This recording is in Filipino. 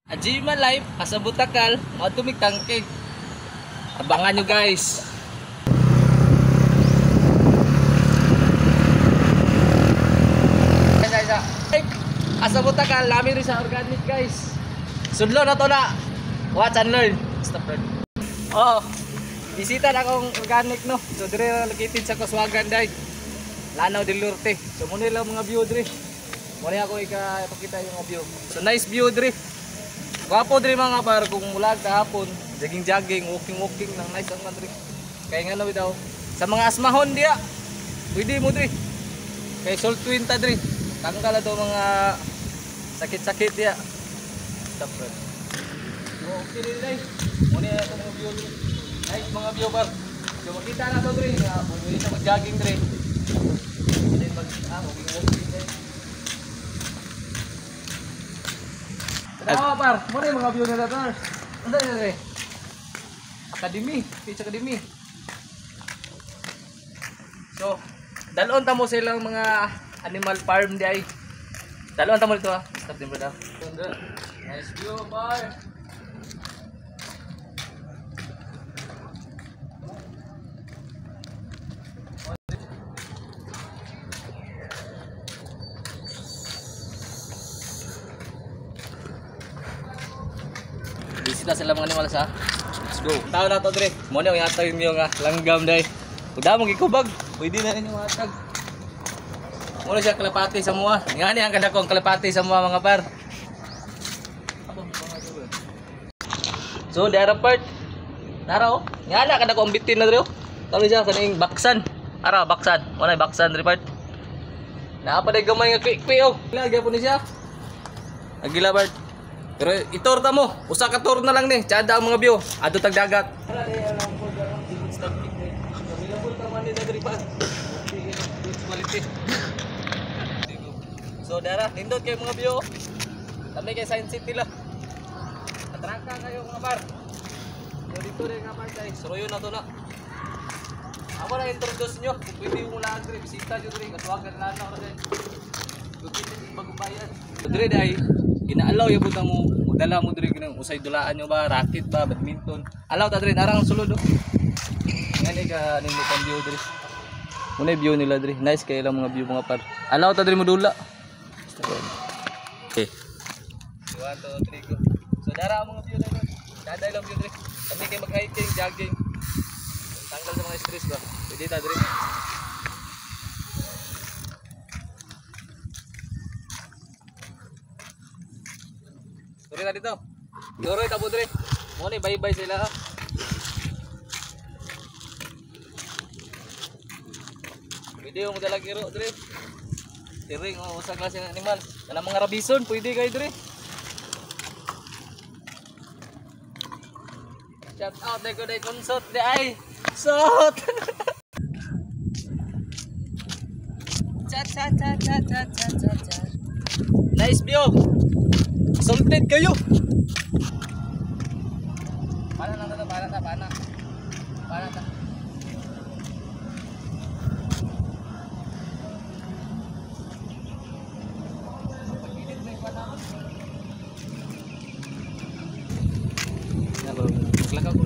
Ajima Live, asa Butakal, mga tumig tangke. Abangan nyo guys. Asa Butakal, namin rin sa organic guys. Sudlo na to na. Watch and learn. Stop learn. Oh, bisita na akong organic no. So dire located sa Kuswagan day. Lanao del Norte. So muna lang mga view dire. Muna ako ipakita yung mga view. So nice view dire. Wapo diri mga par kung mulag kahapon, jogging, walking nang nice ang diri. Kay ngano daw sa mga asmahon dia. Pwede mo diri. Kay salt twin ta diri. Tanggal daw mga sakit-sakit dia. Stop bro. Okay diri dai. Muna ako mga view diri. Nice mga view par. So makita na to diri, pwede na mag-jogging diri. Then walking diri. Tara par, mo na yung mga view nila par. Ano yun Academy, Beach Academy. So, dalon tamo silang mga animal farm di ay. Dalon tamo dito ha. Stop din brother. Nice view par. Bisita sila mga animal sa. Let's go. Tao na to dire. Mo na yung hatag yung langgam dai. Uda mo gikubag. Pwede na rin yung hatag. Mo na siya kalapati sa mua. Ngani ang kada kong kalapati sa mua mga par. So dara part. Dara oh. Ngana kada kong bitin na dire. Tawag siya kaning baksan. Ara baksan. Mo na baksan dire part. Naapa day gamay nga quick oh. Lagi po ni siya. Agila part. Pero itor ta mo, usa ka tour na lang ni, tiada ang mga view, adto tag dagat. So dara, nindot kay mga view. Kami kay Science City la. Atraka kayo mga par. So dito rin nga par kay suroyo na to na. Ako na introduce nyo, kung pwede mo lang diri bisita nyo diri, Kuswagan na ra din. Dugin din bagubayan. Diri dai ginaalaw yung butang mo, dala mo diri ginang usay dulaan nyo ba, racket ba, badminton. Alaw ta diri narang sulod oh. Ngani ka ning mo view diri. Muna view nila diri. Nice kay lang mga view mga par. Alaw ta diri mo dula. Okay. 1 2 3 go. So dara ang mga view diri. Daday lang view diri. Kami kay mag-hiking, jogging. Tanggal sa mga stress ba. Pwede ta diri. Diri na dito. Doroy tabo diri. Mo ni bye-bye sila ha. Video mo dalag iro diri. Tiring o usa klase ng animal. Kana mga rabison pwede kay diri. Shout out day ko day consult di ay. Sot. Cha. Nice view. Salted kayo. Para na. Ya bro, kelakar ko.